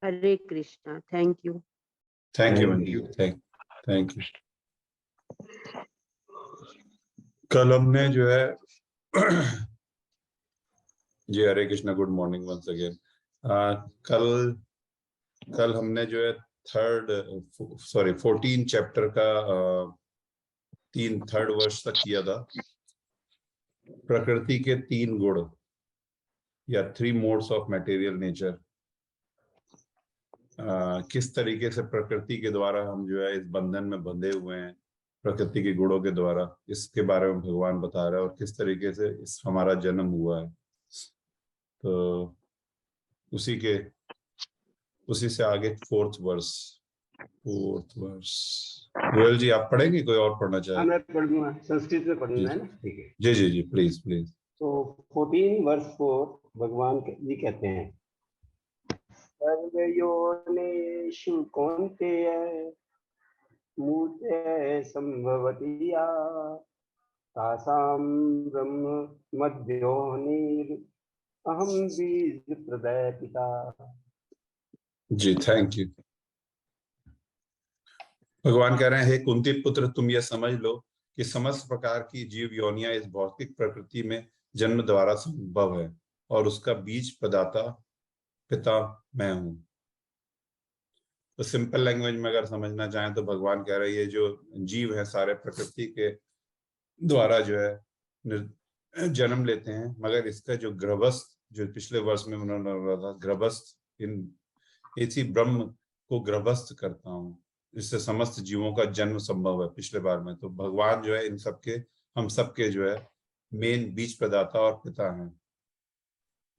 Hare Krishna. Thank you. Thank you Manju, thank you. कल हमने जो है जी Hare Krishna, good morning once again. कल हमने जो है 14 चैप्टर का थर्ड वर्ष तक किया था। प्रकृति के 3 गुण या 3 मोड्स ऑफ मटेरियल नेचर, किस तरीके से प्रकृति के द्वारा हम जो है इस बंधन में बंधे हुए हैं प्रकृति के गुणों के द्वारा, इसके बारे में भगवान बता रहा है और किस तरीके से इस हमारा जन्म हुआ है। तो उसी से आगे फोर्थ वर्स। गोयल जी आप पढ़ेंगे, कोई और पढ़ना चाहे? मैं पढ़ दूंगा, संस्कृत में पढ़ूंगा, है ना? ठीक है जी जी जी, प्लीज प्लीज। तो 14 वर्ष 4 भगवान जी कहते हैं, सर्वयोनिषु कौन्तेय मूर्ते संभवति या तासाम ब्रह्म मध्योनिर अहम बीज प्रदय पिता। जी थैंक यू। भगवान कह रहे हैं, हे कुंती पुत्र, तुम यह समझ लो कि समस्त प्रकार की जीव योनियां इस भौतिक प्रकृति में जन्म द्वारा संभव है और उसका बीज प्रदाता पिता मैं हूं। तो सिंपल लैंग्वेज में अगर समझना चाहें तो भगवान कह रहे हैं, ये जो जीव है सारे प्रकृति के द्वारा जो है जन्म लेते हैं, मगर इसका जो गर्भस्थ, जो पिछले वर्ष में उन्होंने बोला था, गर्भस्थ इन इसी ब्रह्म को गर्भस्थ करता हूँ, इससे समस्त जीवों का जन्म संभव है पिछले बार में। तो भगवान जो है इन सबके, हम सबके जो है मेन बीज प्रदाता और पिता हैं।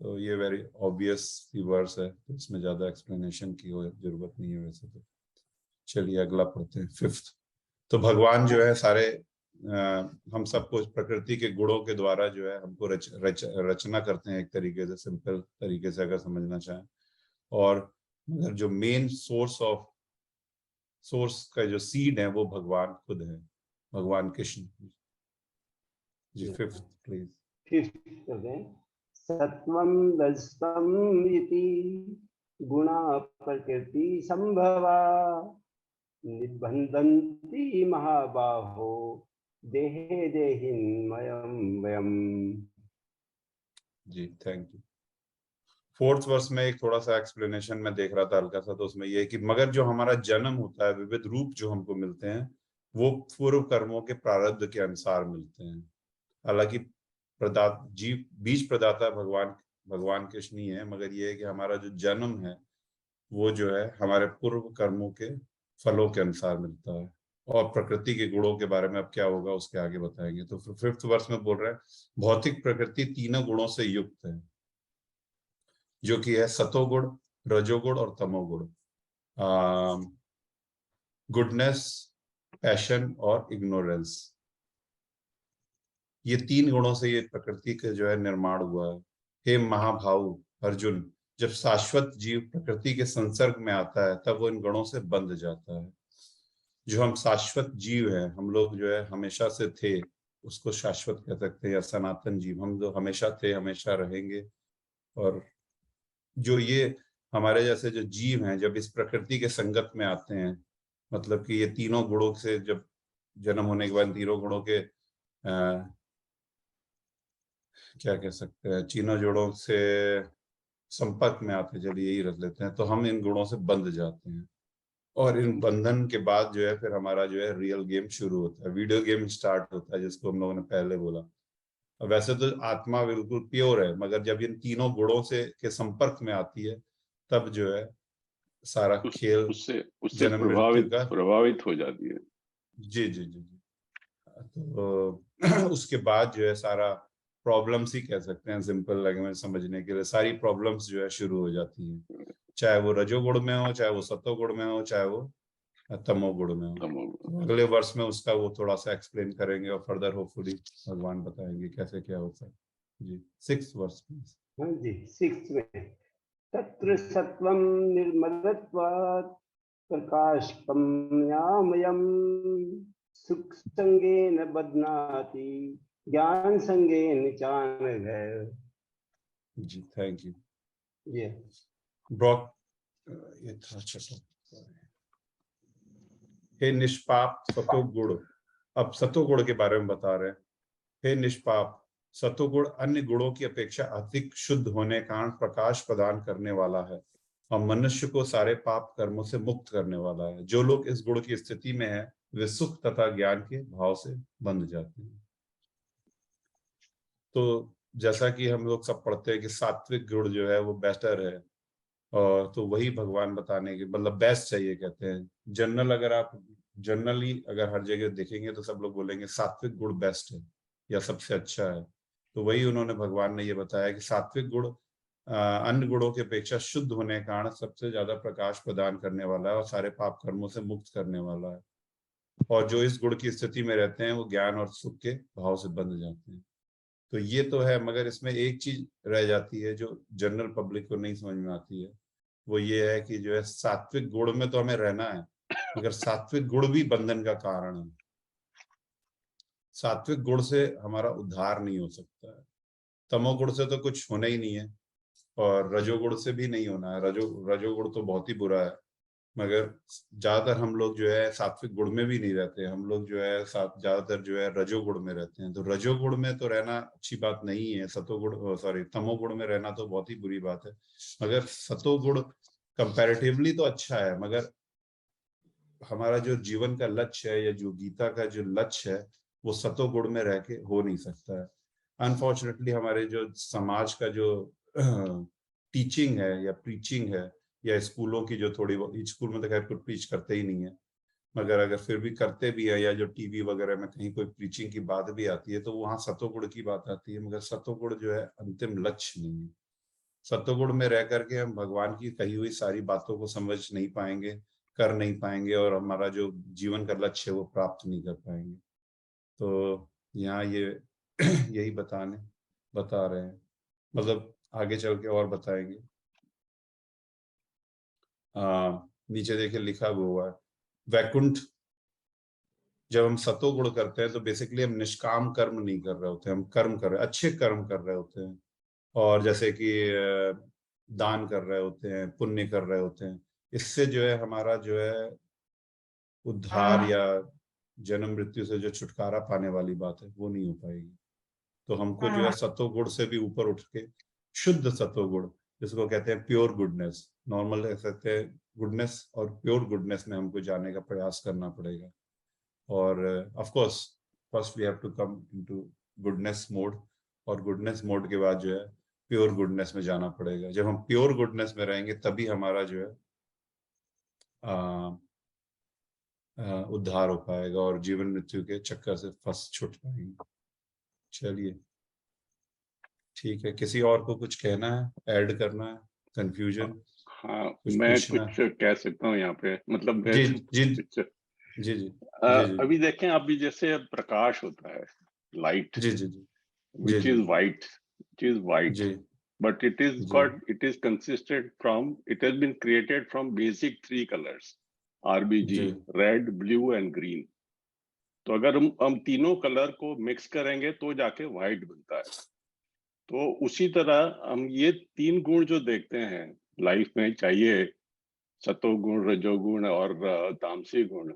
तो ये वेरी ऑब्वियस वर्स है, तो इसमें ज्यादा एक्सप्लेनेशन की जरूरत नहीं है वैसे तो। चलिए अगला पढ़ते हैं, 5th। तो भगवान जो है सारे हम सबको प्रकृति के गुणों के द्वारा जो है हमको रचना करते हैं, एक तरीके से, सिंपल तरीके से अगर समझना चाहें। और मगर जो मेन सोर्स का जो सीड है वो भगवान खुद है, भगवान Krishna ji. 5th please. 5th सत्वं रजतं इति गुणा प्रकृति संभवा निबंधन्ति महाबाहो देहे देहिन्मयं वयम्। जी थैंक यू। 4th वर्ष में एक थोड़ा सा एक्सप्लेनेशन में देख रहा था हल्का सा, तो उसमें ये है कि मगर जो हमारा जन्म होता है, विविध रूप जो हमको मिलते हैं, वो पूर्व कर्मों के प्रारब्ध के अनुसार मिलते हैं। हालांकि जीव बीज प्रदाता भगवान कृष्ण ही है, मगर ये है कि हमारा जो जन्म है वो जो है हमारे पूर्व कर्मों के फलों के अनुसार मिलता है। और प्रकृति के गुणों के बारे में अब क्या होगा उसके आगे बताएंगे। तो 5th वर्ष में बोल रहे हैं, भौतिक प्रकृति 3 गुणों से युक्त है, जो कि है सतोगुण, रजोगुण और तमोगुण। गुडनेस, पैशन और इग्नोरेंस, ये 3 गुणों से ये प्रकृति का जो है निर्माण हुआ है। हे महाभाव अर्जुन, जब शाश्वत जीव प्रकृति के संसर्ग में आता है तब वो इन गुणों से बंध जाता है। जो हम शाश्वत जीव हैं, हम लोग जो है हमेशा से थे, उसको शाश्वत कह सकते हैं, या सनातन जीव, हम जो हमेशा थे हमेशा रहेंगे। और जो ये हमारे जैसे जो जीव हैं, जब इस प्रकृति के संगत में आते हैं, मतलब कि ये तीनों गुणों से जब जन्म होने के बाद तीनों गुणों के क्या कह सकते हैं, तीनों जोड़ों से संपर्क में आते, चलिए यही रख लेते हैं, तो हम इन गुणों से बंध जाते हैं। और इन बंधन के बाद जो है फिर हमारा जो है रियल गेम शुरू होता है, वीडियो गेम स्टार्ट होता है, जिसको हम लोगों ने पहले बोला। वैसे तो आत्मा बिल्कुल प्योर है, मगर जब इन तीनों गुणों से के संपर्क में आती है तब जो है सारा खेल उससे प्रभावित हो जाती है। जी जी जी जी। तो उसके बाद जो है सारा प्रॉब्लम्स ही कह सकते हैं, सिंपल लैंग्वेज समझने के लिए, सारी प्रॉब्लम्स जो है शुरू हो जाती हैं, चाहे वो रजोगुण में हो, चाहे वो सतोगुण में हो, चाहे वो तमोगुण में हो। अगले वर्ष में उसका वो थोड़ा सा एक्सप्लेन करेंगे और फर्दर होपफुली भगवान बताएंगे कैसे क्या होता है जी। 6th वर्ष प्लीज। हाँ जी, 6th में तत्र सत्वं निर्मलत्वात् प्रकाशकमयामयम् सुख संगेन बध्नाति ज्ञान संगेन चानघ। जी थैंक यू। ये ब्रॉक ये था हे निष्पाप सतोगुण। अब सतोगुण के बारे में बता रहे हैं। हे निष्पाप, सतोगुण अन्य गुणों की अपेक्षा अधिक शुद्ध होने के कारण प्रकाश प्रदान करने वाला है और मनुष्य को सारे पाप कर्मों से मुक्त करने वाला है। जो लोग इस गुण की स्थिति में है वे सुख तथा ज्ञान के भाव से बंध जाते हैं। तो जैसा कि हम लोग सब पढ़ते हैं कि सात्विक गुण जो है वो बेटर है, और तो वही भगवान बताने के मतलब बेस्ट चाहिए कहते हैं। जनरली अगर हर जगह देखेंगे तो सब लोग बोलेंगे सात्विक गुण बेस्ट है या सबसे अच्छा है। तो वही उन्होंने भगवान ने ये बताया कि सात्विक गुण अन्य गुणों की अपेक्षा शुद्ध होने के कारण सबसे ज्यादा प्रकाश प्रदान करने वाला है और सारे पाप कर्मों से मुक्त करने वाला है। और जो इस गुण की स्थिति में रहते हैं वो ज्ञान और सुख के भाव से बंध जाते हैं। तो ये तो है, मगर इसमें एक चीज रह जाती है जो जनरल पब्लिक को नहीं समझ में आती है। वो ये है कि जो है सात्विक गुण में तो हमें रहना है, मगर सात्विक गुण भी बंधन का कारण है। सात्विक गुण से हमारा उद्धार नहीं हो सकता है। तमोगुण से तो कुछ होना ही नहीं है और रजोगुण से भी नहीं होना है। रजोगुण तो बहुत ही बुरा है, मगर ज्यादातर हम लोग जो है सात्विक गुण में भी नहीं रहते। हम लोग जो है ज्यादातर जो है रजोगुण में रहते हैं। तो रजोगुण में तो रहना अच्छी बात नहीं है। तमोगुण में रहना तो बहुत ही बुरी बात है। मगर सतोगुण कंपैरेटिवली तो अच्छा है, मगर हमारा जो जीवन का लक्ष्य है या जो गीता का जो लक्ष्य है वो सतोगुण में रह के हो नहीं सकता है। अनफॉर्चुनेटली हमारे जो समाज का जो टीचिंग है या प्रीचिंग है या स्कूलों की जो थोड़ी, स्कूल में तो खैर कुछ प्रीच करते ही नहीं है, मगर अगर फिर भी करते भी है या जो टीवी वगैरह में कहीं कोई प्रीचिंग की बात भी आती है तो वहां सतोगुण की बात आती है। मगर सतोगुण जो है अंतिम लक्ष्य नहीं है। सतोगुण में रह करके हम भगवान की कही हुई सारी बातों को समझ नहीं पाएंगे, कर नहीं पाएंगे और हमारा जो जीवन का लक्ष्य है वो प्राप्त नहीं कर पाएंगे। तो यहाँ ये यही बता रहे हैं, मतलब आगे चल के और बताएंगे। नीचे देखिए लिखा हुआ है वैकुंठ। जब हम सतोगुण करते हैं तो बेसिकली हम निष्काम कर्म नहीं कर रहे होते, हम कर्म कर रहे, अच्छे कर्म कर रहे होते हैं। और जैसे कि दान कर रहे होते हैं, पुण्य कर रहे होते हैं। इससे जो है हमारा जो है उद्धार या जन्म मृत्यु से जो छुटकारा पाने वाली बात है वो नहीं हो पाएगी। तो हमको जो है सतोगुण से भी ऊपर उठ के शुद्ध सतोगुण, जिसको कहते हैं प्योर गुडनेस, नॉर्मल कह सकते हैं गुडनेस, और प्योर गुडनेस में हमको जाने का प्रयास करना पड़ेगा। और of course first we have to come into goodness mode, और गुडनेस मोड के बाद जो है प्योर गुडनेस में जाना पड़ेगा। जब हम प्योर गुडनेस में रहेंगे तभी हमारा जो है उद्धार हो पाएगा और जीवन मृत्यु के चक्कर से छूट पाएंगे। चलिए ठीक है, किसी और को कुछ कहना है, ऐड करना है, कंफ्यूजन? हाँ, मैं कुछ कह सकता हूँ यहाँ पे, मतलब जी जी जी जी जी अभी देखें, अभी जैसे प्रकाश होता है, लाइट, जी जी जी which is white, जी but it is consisted from, it has been created from basic 3 colors, RBG, red, blue and green. तो अगर हम तीनों कलर को मिक्स करेंगे तो जाके व्हाइट बनता है। तो उसी तरह हम ये 3 गुण जो देखते हैं लाइफ में, चाहिए सतोगुण, रजोगुण और तामसी गुण,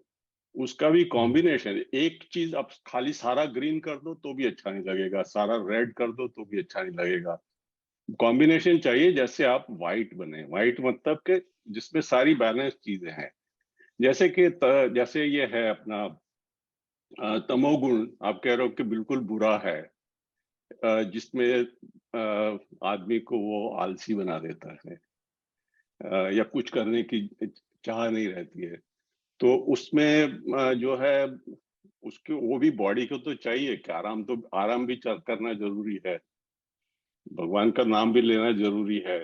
उसका भी कॉम्बिनेशन। एक चीज आप खाली सारा ग्रीन कर दो तो भी अच्छा नहीं लगेगा, सारा रेड कर दो तो भी अच्छा नहीं लगेगा। कॉम्बिनेशन चाहिए, जैसे आप व्हाइट बने। व्हाइट मतलब के जिसमें सारी बैलेंस चीजें हैं। जैसे कि जैसे ये है अपना तमोगुण, आप कह रहे हो कि बिल्कुल बुरा है, जिसमें आदमी को वो आलसी बना देता है या कुछ करने की चाह नहीं रहती है। तो उसमें जो है उसके, वो भी बॉडी को तो चाहिए कि आराम भी करना जरूरी है, भगवान का नाम भी लेना जरूरी है,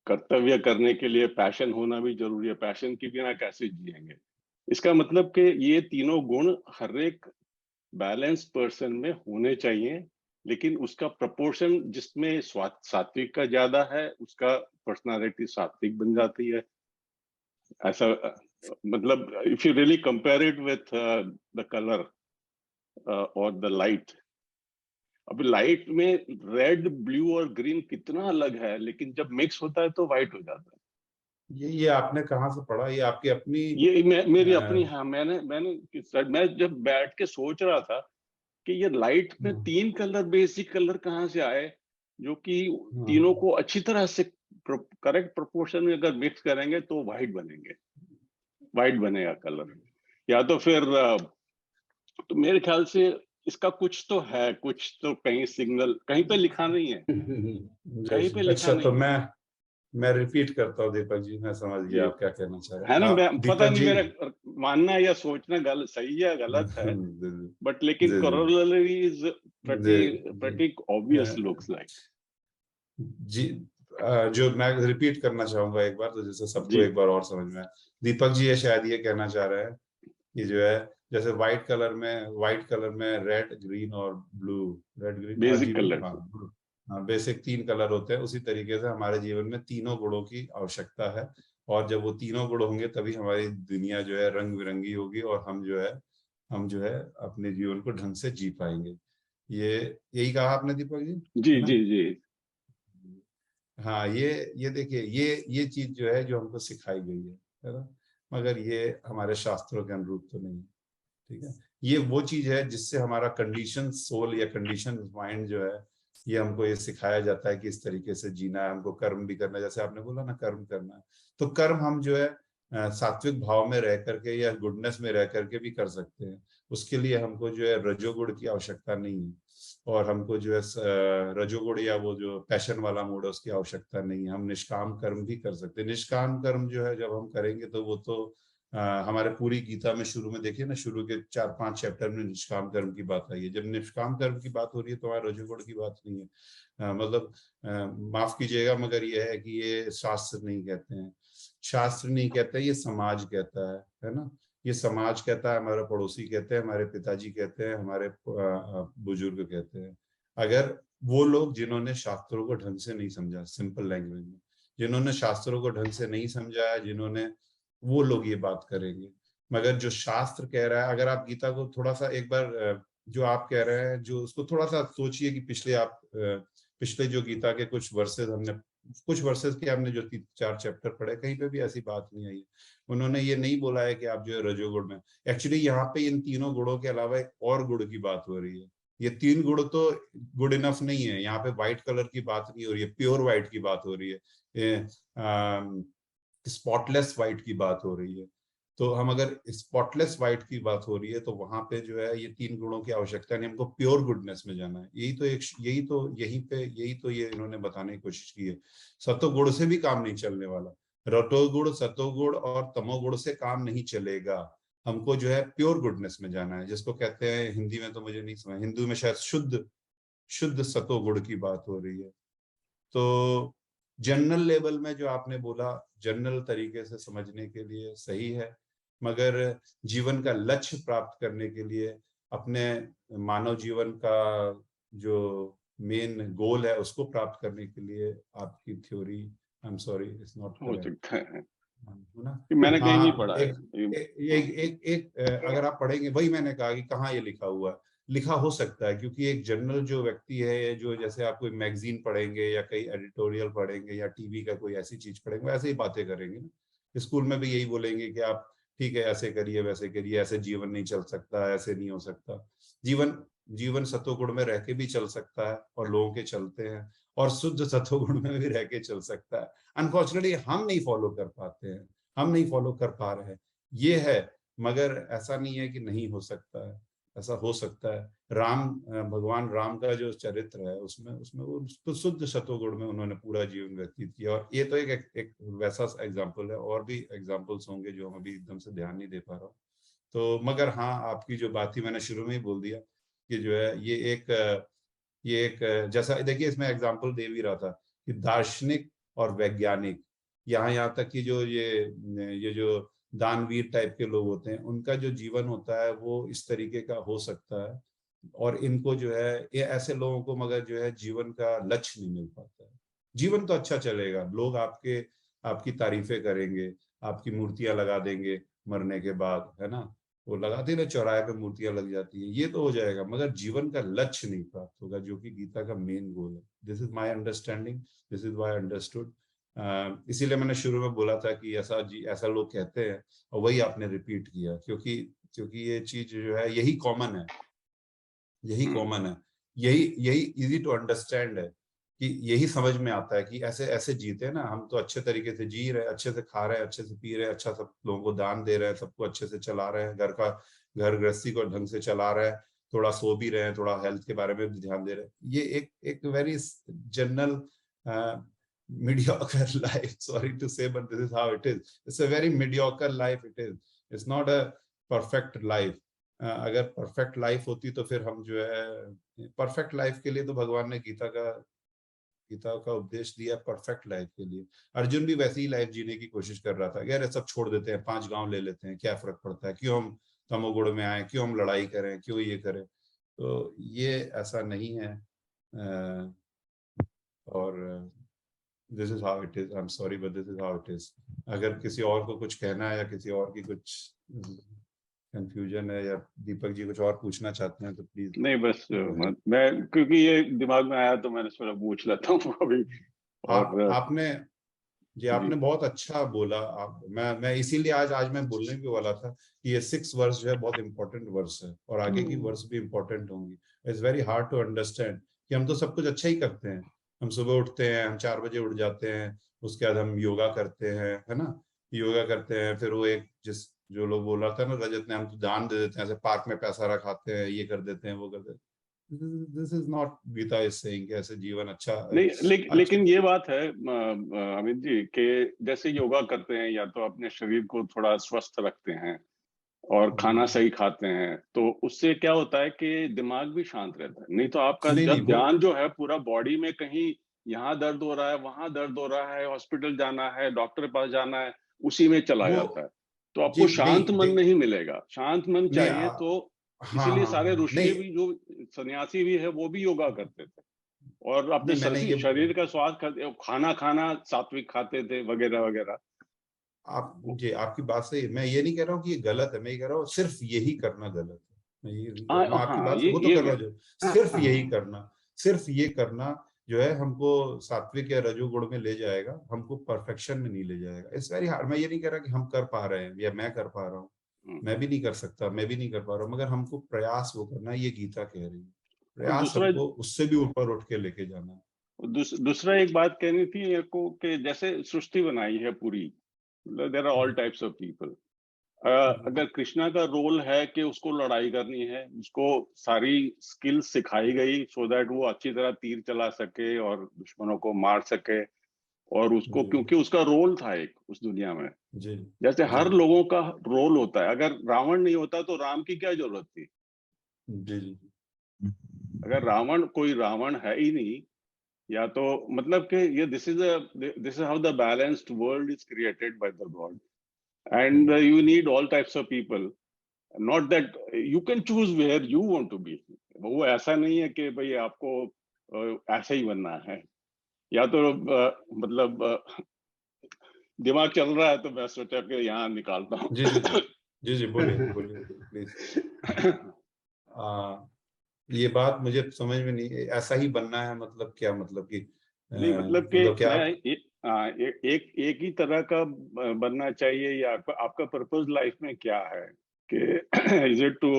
कर्तव्य करने के लिए पैशन होना भी जरूरी है। पैशन के बिना कैसे जिएंगे? इसका मतलब कि ये तीनों गुण हर एक बैलेंस पर्सन में होने चाहिए, लेकिन उसका प्रोपोर्शन जिसमें सात्विक का ज्यादा है उसका पर्सनालिटी सात्विक बन जाती है। ऐसा मतलब if you really compare it with the colour और द लाइट, अब लाइट में रेड, ब्लू और ग्रीन कितना अलग है, लेकिन जब मिक्स होता है तो व्हाइट हो जाता है। ये आपने कहाँ से पढ़ा? ये आपकी अपनी ये मेरी अ, अपनी, हाँ, मैं जब बैठ के सोच रहा था कि ये लाइट में हाँ, 3 कलर, बेसिक कलर कहाँ से आए, जो कि हाँ, तीनों को अच्छी तरह से करेक्ट प्रोपोर्शन में अगर मिक्स करेंगे तो व्हाइट बनेंगे, व्हाइट बनेगा कलर। या तो फिर तो मेरे ख्याल से इसका कुछ तो है, कुछ तो कहीं सिग्नल कहीं पे लिखा नहीं है, जी कहीं जी। पे लिखा अच्छा, तो नहीं है। मैं रिपीट करता हूँ दीपक जी, मैं समझ जी, गया आप क्या कहना चाह रहे है हैं। ना, मैं पता दीपक नहीं जी। मेरा मानना या सोचना गलत, सही है गलत है, जी बट लेकिन जी जी corollary is ji ji pretty obvious ji looks like। जी। जो मैं रिपीट करना चाहूंगा एक बार, तो जैसे सबको जी, एक बार और समझ में आए। दीपक जी ये शायद ये कहना चाह रहे हैं कि जो है, जैसे व्हाइट कलर में रेड, ग्रीन और blue, red, green, basic RGB, colour. हाँ blue, हाँ, बेसिक 3 कलर होते हैं। उसी तरीके से हमारे जीवन में तीनों गुणों की आवश्यकता है, और जब वो तीनों गुण होंगे तभी हमारी दुनिया जो है रंग बिरंगी होगी, और हम जो है अपने जीवन को ढंग से जी पाएंगे। ये यही कहा आपने दीपक जी, जी है ना? जी जी। हाँ, ये देखिए, ये चीज जो है, जो हमको सिखाई गई है ना? मगर ये हमारे शास्त्रों के अनुरूप तो नहीं है। ठीक है, ये वो चीज है जिससे हमारा कंडीशन सोल या कंडीशन माइंड जो है, ये हमको ये सिखाया जाता है कि इस तरीके से जीना है, हमको कर्म भी करना है। जैसे आपने बोला ना, कर्म करना है, तो कर्म हम जो है सात्विक भाव में रह करके या गुडनेस में रह करके भी कर सकते हैं। उसके लिए हमको जो है रजोगुण की आवश्यकता नहीं है, और हमको जो है रजोगुण या वो जो पैशन वाला मूड है उसकी आवश्यकता नहीं है। हम निष्काम कर्म भी कर सकते हैं। निष्काम कर्म जो है जब हम करेंगे तो वो तो हमारे पूरी गीता में शुरू में देखिए ना, शुरू के 4-5 चैप्टर में निष्काम कर्म की बात आई है। जब निष्काम कर्म की बात हो रही है तो हमारे रजोगुण की बात नहीं है। मतलब माफ कीजिएगा, मगर ये है कि ये शास्त्र नहीं कहते हैं, शास्त्र नहीं कहते, ये समाज कहता है ना? ये समाज कहता है, हमारे पड़ोसी कहते हैं, हमारे पिताजी कहते हैं, हमारे बुजुर्ग कहते हैं। अगर वो लोग जिन्होंने शास्त्रों को ढंग से नहीं समझा, सिंपल लैंग्वेज में, जिन्होंने शास्त्रों को ढंग से नहीं समझा है, जिन्होंने, वो लोग ये बात करेंगे। मगर जो शास्त्र कह रहा है, अगर आप गीता को थोड़ा सा एक बार जो आप कह रहे हैं, जो उसको थोड़ा सा सोचिए कि पिछले जो गीता के कुछ वर्सेस के हमने जो 4 चैप्टर पढ़े, कहीं पे भी ऐसी बात नहीं आई है। उन्होंने ये नहीं बोला है कि आप जो है रजोगुण में, एक्चुअली यहाँ पे इन तीनों गुणों के अलावा एक और गुण की बात हो रही है। ये 3 गुण तो गुड इनफ नहीं है। यहाँ पे व्हाइट कलर की बात नहीं हो रही है, प्योर व्हाइट की बात हो रही है, स्पॉटलेस व्हाइट की बात हो रही है। तो हम अगर स्पॉटलेस व्हाइट की बात हो रही है, तो वहां पे जो है ये 3 गुणों की आवश्यकता नहीं, हमको प्योर गुडनेस में जाना है। यही तो ये इन्होंने बताने की कोशिश की है। सतोगुण से भी काम नहीं चलने वाला, रजोगुण, सतोगुण और तमोगुण से काम नहीं चलेगा। हमको जो है प्योर गुडनेस में जाना है, जिसको कहते हैं हिंदी में, तो मुझे नहीं समझ, हिंदू में शायद शुद्ध शुद्ध सतोगुण की बात हो रही है। तो जनरल लेवल में जो आपने बोला, जनरल तरीके से समझने के लिए सही है, मगर जीवन का लक्ष्य प्राप्त करने के लिए, अपने मानव जीवन का जो मेन गोल है उसको प्राप्त करने के लिए, आपकी theory, I am sorry, it's not हो करेक्ट, सकता है है ना? कि मैंने कहीं नहीं हाँ, पढ़ा एक है। एक अगर आप पढ़ेंगे, वही मैंने कहा कि कहाँ ये लिखा हुआ है। लिखा हो सकता है, क्योंकि एक जनरल जो व्यक्ति है, जो जैसे आप कोई मैगजीन पढ़ेंगे या कई एडिटोरियल पढ़ेंगे या टीवी का कोई ऐसी चीज पढ़ेंगे, ऐसे ही बातें करेंगे ना। स्कूल में भी यही बोलेंगे कि आप ठीक है, ऐसे करिए, वैसे करिए, ऐसे जीवन नहीं चल सकता, ऐसे नहीं हो सकता। जीवन जीवन सतोगुण में रह के भी चल सकता है, और लोगों के चलते हैं, और शुद्ध सतोगुण में भी रह के चल सकता है। अनफॉर्चुनेटली हम नहीं फॉलो कर पाते हैं, हम नहीं फॉलो कर पा रहे हैं, ये है। मगर ऐसा नहीं है कि नहीं हो सकता है, ऐसा हो सकता है। भगवान राम का जो चरित्र है, उसमें उसमें वो तो शुद्ध सतोगुण में उन्होंने पूरा जीवन व्यतीत किया। और ये तो एक वैसा एग्जाम्पल है, और भी एग्जाम्पल्स होंगे जो हम अभी एकदम से ध्यान नहीं दे पा रहा हूँ। तो मगर हाँ, आपकी जो बात थी, मैंने शुरू में ही बोल दिया कि जो है ये एक जैसा देखिए, इसमें एग्जाम्पल दे भी रहा था कि दार्शनिक और वैज्ञानिक, यहाँ तक कि जो ये जो दानवीर टाइप के लोग होते हैं, उनका जो जीवन होता है वो इस तरीके का हो सकता है। और इनको जो है, ये ऐसे लोगों को मगर जो है जीवन का लक्ष्य नहीं मिल पाता है। जीवन तो अच्छा चलेगा, लोग आपकी तारीफें करेंगे, आपकी मूर्तियां लगा देंगे मरने के बाद, है ना? वो लगाते ना, चौराहे पे मूर्तियां लग जाती है, ये तो हो जाएगा, मगर जीवन का लक्ष्य नहीं प्राप्त होगा, जो कि गीता का मेन गोल है। This is my understanding, this is why I understood इसीलिए मैंने शुरू में बोला था कि ऐसा लोग कहते हैं, और वही आपने रिपीट किया, क्योंकि ये चीज जो है यही कॉमन है, यही कॉमन है, यही इजी टू अंडरस्टैंड है, कि यही समझ में आता है कि ऐसे ऐसे जीते हैं ना हम, तो अच्छे तरीके से जी रहे हैं, अच्छे से खा रहे हैं, अच्छे से पी रहे हैं, अच्छा सब लोगों को दान दे रहे हैं, सबको अच्छे से चला रहे हैं, घर गृहस्थी को ढंग से चला रहे हैं, थोड़ा सो भी रहे हैं, थोड़ा हेल्थ के बारे में भी ध्यान दे रहे हैं। ये एक very general mediocre life, sorry to say, but this is how it is. It's a very mediocre life it is. It's not a perfect life. अगर परफेक्ट लाइफ होती तो फिर हम जो है, परफेक्ट लाइफ के लिए तो भगवान ने गीता का उपदेश दिया, परफेक्ट लाइफ के लिए। अर्जुन भी वैसी ही लाइफ जीने की कोशिश कर रहा था, यार सब छोड़ देते हैं, 5 गांव ले लेते हैं, क्या फर्क पड़ता है, क्यों हम तमोगुण में आए, क्यों हम लड़ाई करें, क्यों ये करें। तो ये ऐसा नहीं है, और this is how it is. I am sorry but this is how it is. अगर किसी और को कुछ कहना है या किसी और की कुछ कंफ्यूजन है, या दीपक जी कुछ और पूछना चाहते हैं तो प्लीज। नहीं, बस मैं क्योंकि ये दिमाग में आया तो मैंने थोड़ा पूछ लेता हूँ अभी। आपने बहुत अच्छा बोला। मैं इसीलिए आज मैं बोलने भी वाला था कि ये 6 वर्ष जो है बहुत इंपॉर्टेंट वर्ष है, और आगे की वर्ष भी इंपॉर्टेंट होंगी। It's very hard to understand कि हम तो सब कुछ अच्छा ही करते हैं, हम सुबह उठते हैं, हम 4 बजे उठ जाते हैं, उसके बाद हम योगा करते हैं, है ना, योगा करते हैं, फिर वो जो लोग बोल रहा था ना रजत ने, हम तो दान दे देते हैं, ऐसे पार्क में पैसा रखाते हैं, ये कर देते हैं, वो कर देते हैं। This is not Gita is saying कि ऐसे जीवन अच्छा नहीं, लेकिन ये बात है अमित जी कि जैसे योगा करते हैं या तो अपने शरीर को थोड़ा स्वस्थ रखते हैं और खाना सही खाते हैं, तो उससे क्या होता है कि दिमाग भी शांत रहता है। नहीं तो आपका जब ध्यान जो है पूरा बॉडी में, कहीं यहाँ दर्द हो रहा है, वहां दर्द हो रहा है, हॉस्पिटल जाना है, डॉक्टर के पास जाना है, उसी में चला जाता है। तो आपको शांत मन नहीं मिलेगा। शांत मन चाहिए, तो इसीलिए सारे ऋषि भी, जो सन्यासी भी है, वो भी योगा करते थे और अपने शरीर का स्वास्थ्य, खाना खाना सात्विक खाते थे, वगैरह वगैरह। आपकी बात सही है, मैं ये नहीं कह रहा हूँ कि ये गलत है, मैं ये कह रहा हूँ सिर्फ यही करना गलत है। मैं आपकी बात वो तो कर रहा हूँ, सिर्फ यही करना, सिर्फ ये करना जो है हमको सात्विक या रजोगुण में ले जाएगा, हमको परफेक्शन में नहीं ले जाएगा। It's very hard. मैं ये नहीं कह रहा कि हम कर पा रहे हैं या मैं कर पा रहा हूँ, मैं भी नहीं कर सकता, मैं भी नहीं कर पा रहा हूँ, मगर हमको प्रयास वो करना, ये गीता कह रही है, प्रयास हमको उससे भी ऊपर उठ के लेके जाना। दूसरा एक बात कहनी थी मेरे को कि जैसे सृष्टि बनाई है पूरी, there are all types of people. अगर कृष्णा का रोल है कि उसको लड़ाई करनी है, उसको सारी स्किल्स सिखाई गई सो दैट वो अच्छी तरह तीर चला सके और दुश्मनों को मार सके, और उसको क्योंकि उसका रोल था एक उस दुनिया में, जैसे हर लोगों का रोल होता है। अगर रावण नहीं होता तो राम की क्या जरूरत थी? अगर कोई रावण है ही नहीं, या तो मतलब कि ये this is how the balanced world is created by the God, and you need all types of people, not that you can choose where you want to be. वो ऐसा नहीं है कि भाई आपको ऐसा ही बनना है, या तो मतलब दिमाग चल रहा है तो मैं सोचा कि यहाँ निकालता हूँ। जी बोलिए प्लीज। ये बात मुझे समझ में नहीं, ऐसा ही बनना है मतलब क्या, मतलब कि नहीं, मतलब कि क्या एक ही तरह का बनना चाहिए, या आपका पर्पस लाइफ में क्या है कि इज इट टू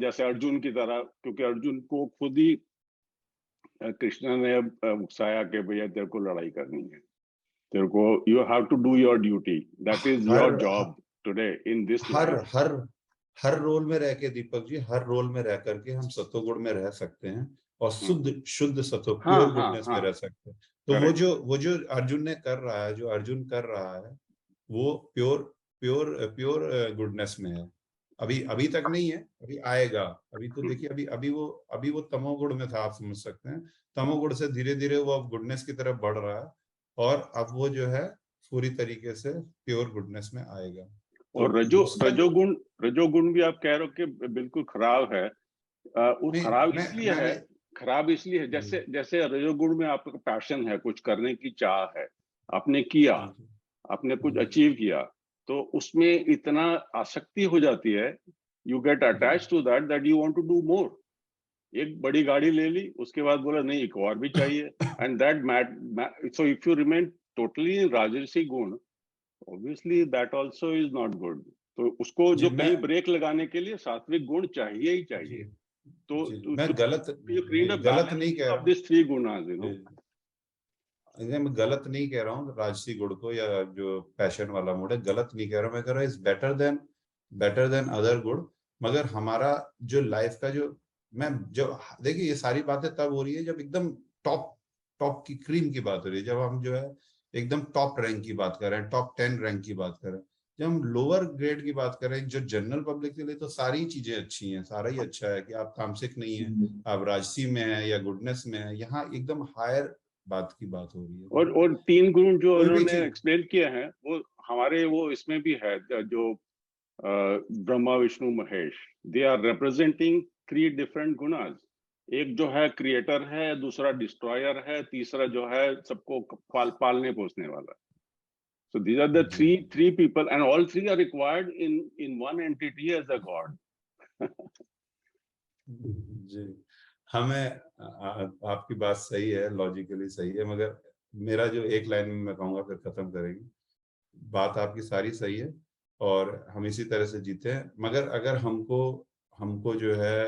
जैसे अर्जुन की तरह, क्योंकि अर्जुन को खुद ही कृष्ण ने उकसाया कि भैया तेरे को लड़ाई करनी है, तेरे को you have to do your duty, that is your job today in this. हर रोल में रह के दीपक जी, हर रोल में रह करके हम सत्वगुण में रह सकते हैं और शुद्ध सत्व प्योर गुडनेस में रह सकते हैं। तो वो जो अर्जुन ने कर रहा है, जो अर्जुन कर रहा है, वो प्योर गुडनेस में है। अभी तक नहीं है, अभी आएगा। अभी तो देखिए, अभी वो तमोगुण में था, आप समझ सकते हैं। तमोगुण से धीरे धीरे वो अब गुडनेस की तरफ बढ़ रहा है, और अब वो जो है पूरी तरीके से प्योर गुडनेस में आएगा। और रजोगुण भी आप कह रहे हो कि बिल्कुल खराब है। वो खराब इसलिए है जैसे रजोगुण में आपका पैशन है, कुछ करने की चाह है, आपने किया, आपने कुछ अचीव किया, तो उसमें इतना आसक्ति हो जाती है, you get attached to that you want to do more. एक बड़ी गाड़ी ले ली, उसके बाद बोला नहीं एक और भी चाहिए, and that so if you remain totally in राजसी गुण, obviously that also is not good. तो उसको जी, जो कहीं ब्रेक लगाने के लिए सात्विक गुण चाहिए ही चाहिए। तो मैं गलत नहीं कह रहा of this three gunas, you know. मैं गलत नहीं कह रहा हूँ राजसी गुण को या जो पैशन वाला मूड है, गलत नहीं कह रहा हूँ। मैं कह रहा हूँ इज बेटर देन अदर गुण। मगर हमारा जो लाइफ का जो देखिए ये सारी बातें तब हो रही है जब एकदम टॉप की क्रीम की बात हो रही है, जब हम जो है एकदम टॉप रैंक की बात कर रहे हैं, टॉप 10 रैंक की बात कर रहे हैं। जब हम लोअर ग्रेड की बात कर रहे हैं जो जनरल पब्लिक के लिए, तो सारी चीजें अच्छी हैं, सारा ही अच्छा है कि आप तामसिक नहीं है, आप राजसी में है या गुडनेस में है। यहाँ एकदम हायर बात की बात हो रही है। और 3 गुण जो कोई भी उन्होंने चीज एक्सप्लेन किए हैं वो हमारे वो इसमें भी है, जो Brahma Vishnu Mahesh, they are representing 3 different गुणास। एक जो है क्रिएटर है, दूसरा डिस्ट्रॉयर है, तीसरा जो है सबको पालने पोसने वाला। So these are the three people, and all 3 are required in one entity as a god. जी, हमें आपकी बात सही है, लॉजिकली सही है, मगर मेरा जो एक लाइन में मैं कहूँगा फिर खत्म करेंगे। बात आपकी सारी सही है और हम इसी तरह से जीते हैं। मगर अगर हमको जो है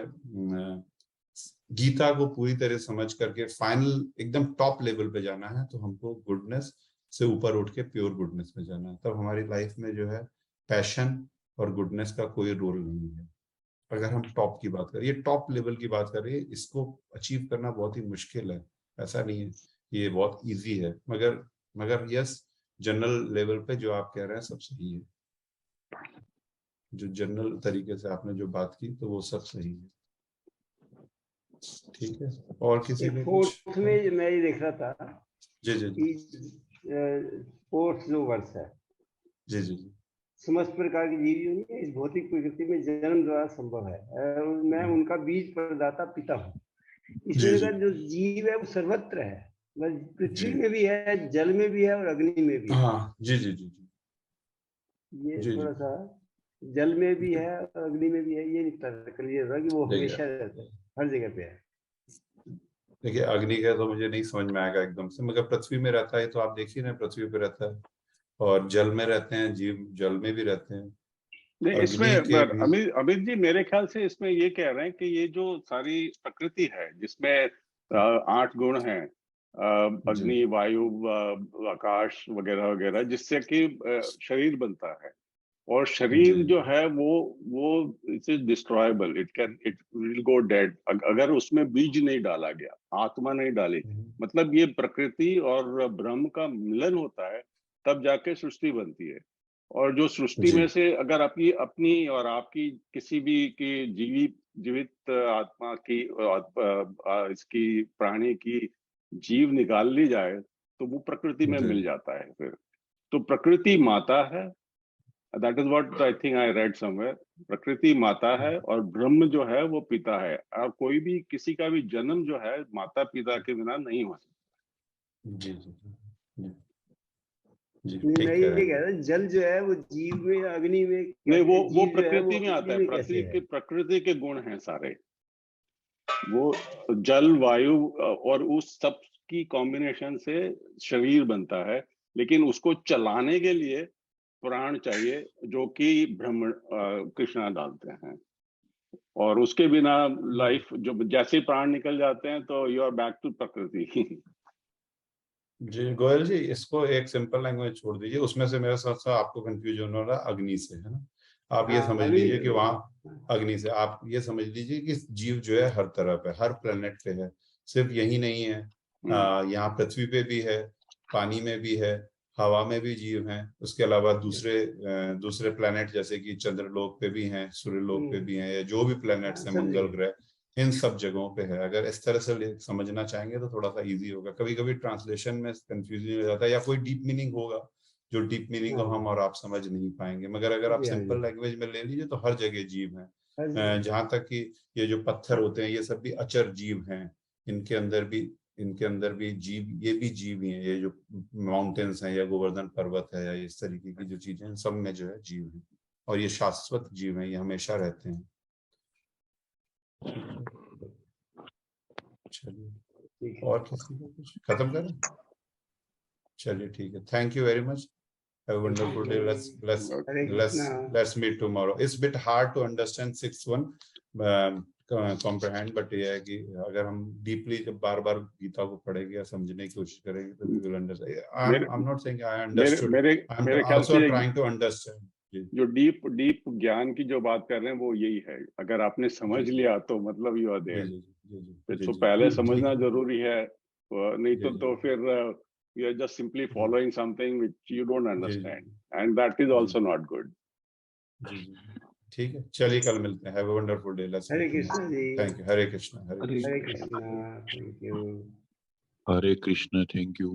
गीता को पूरी तरह समझ करके फाइनल एकदम टॉप लेवल पे जाना है, तो हमको गुडनेस से ऊपर उठ के प्योर गुडनेस में जाना है। तब हमारी लाइफ में जो है पैशन और गुडनेस का कोई रोल नहीं है। अगर हम टॉप की बात करें, ये टॉप लेवल की बात करें, इसको अचीव करना बहुत ही मुश्किल है। ऐसा नहीं है, ये बहुत इजी है। मगर यस, जनरल लेवल पे जो आप कह रहे हैं सब सही है। जो जनरल तरीके से आपने जो बात की तो वो सब सही है। ठीक है, और किसी ने कुछ? फोर्थ में मैं ये देख रहा था जी जी जी फोर्थ जो वर्ष है, जी जी जी समस्त प्रकार की जीव योनि इस भौतिक प्रकृति में जन्म द्वारा संभव है और मैं उनका बीज प्रदाता पिता हूँ। इसमें अगर जो जीव है वो सर्वत्र है, पृथ्वी में भी है, जल में भी है और अग्नि में भी है। हाँ जी जी जी जी ये जी थोड़ा सा जल में भी है और अग्नि में भी है, ये निपटा कर लीजिएगा कि वो हमेशा रहता है, हर जगह पे है। देखिए अग्नि का तो मुझे नहीं समझ में आएगा एकदम से, मगर पृथ्वी में रहता है तो आप देखिए ना, पृथ्वी पे रहता है। और जल में रहते हैं जीव, जल में भी रहते हैं। नहीं, इसमें अमित जी मेरे ख्याल से इसमें ये कह रहे हैं कि ये जो सारी प्रकृति है जिसमें 8 गुण हैं, अग्नि, वायु, आकाश वगैरह वगैरह, जिससे कि शरीर बनता है। और शरीर जो है वो it is destroyable, it will go dead अगर उसमें बीज नहीं डाला गया, आत्मा नहीं डाली। मतलब ये प्रकृति और ब्रह्म का मिलन होता है, तब जाके सृष्टि बनती है। और जो सृष्टि में से अगर अपनी और आपकी किसी भी की जीवित आत्मा की इसकी प्राणी की जीव निकाल ली जाए तो वो प्रकृति में मिल जाता है फिर। तो प्रकृति माता है, that is what I think I read somewhere. प्रकृति माता है और ब्रह्म जो है वो पिता है, और कोई भी किसी का भी जन्म जो है माता पिता के बिना नहीं हो सकता। जी जी जी मैं ये कह रहा हूँ जल जो है वो जीव में, अग्नि में नहीं, वो प्रकृति में आता है। प्रकृति के गुण हैं सारे, वो जल, वायु और उस सब की कॉम्बिनेशन से शरीर बनता है। लेकिन उसको चलाने के लिए प्राण चाहिए, जो कि ब्रह्म कृष्णा डालते हैं। और उसके बिना लाइफ, जो जैसे प्राण निकल जाते हैं तो यू आर बैक टू प्रकृति। जी गोयल जी, इसको एक सिंपल लैंग्वेज छोड़ दीजिए, उसमें से मेरे साथ साथ आपको कंफ्यूजन हो रहा है अग्नि से, है ना। आप ये समझ लीजिए कि वहाँ अग्नि से आप ये समझ लीजिए कि जीव जो है हर तरह पे, हर प्लेनेट पे है। सिर्फ यही नहीं है, यहाँ पृथ्वी पे भी है, पानी में भी है, हवा में भी जीव हैं। उसके अलावा दूसरे प्लेनेट जैसे कि चंद्रलोक पे भी हैं, सूर्यलोक पे भी हैं, या जो भी प्लेनेट्स हैं, मंगल ग्रह, इन सब जगहों पे है। अगर इस तरह से समझना चाहेंगे तो थोड़ा सा इजी होगा। कभी कभी ट्रांसलेशन में कंफ्यूजन हो जाता है, या कोई डीप मीनिंग होगा जो डीप मीनिंग को हम और आप समझ नहीं पाएंगे। मगर अगर आप सिंपल लैंग्वेज में ले लीजिए तो हर जगह जीव हैं। जहां तक कि ये जो पत्थर होते हैं ये सब भी अचर जीव हैं। इनके अंदर भी जीव, ये भी जीव ही हैं। ये जो माउंटेन्स हैं या गोवर्धन पर्वत है या इस तरीके की जो चीजें हैं, सब में जो है जीव है। और ये शाश्वत जीव हैं, ये हमेशा रहते हैं। चलिए, ठीक है। और किसी को कुछ खत्म करें? चलिए ठीक है, thank you very much, have a wonderful day, Hare Krishna. let's meet tomorrow. It's a bit hard to understand 6-1 comprehend, but ये है कि अगर हम डीपली जब बार बार गीता को पढ़ेंगे या समझने की कोशिश करेंगे तो we will understand. I'm not saying I understood, I'm मेरे ख्याल also से trying to understand. जी जो डीप ज्ञान की जो बात कर रहे हैं वो यही है, अगर आपने समझ जी लिया तो मतलब यू आर जी देयर। जी जी फिर जी तो जी पहले जी समझना जी जरूरी है, नहीं जी तो फिर you are just simply following something which you don't जी अंडरस्टैंड, एंड दैट इज जी आल्सो नॉट गुड। जी जी ठीक है, चलिए कल मिलते हैं, have a wonderful day, let's Hare meet Krishna tomorrow, जी। Thank you, Hare Krishna, Hare Hare Krishna. Krishna. Thank you. Hare Krishna, thank you.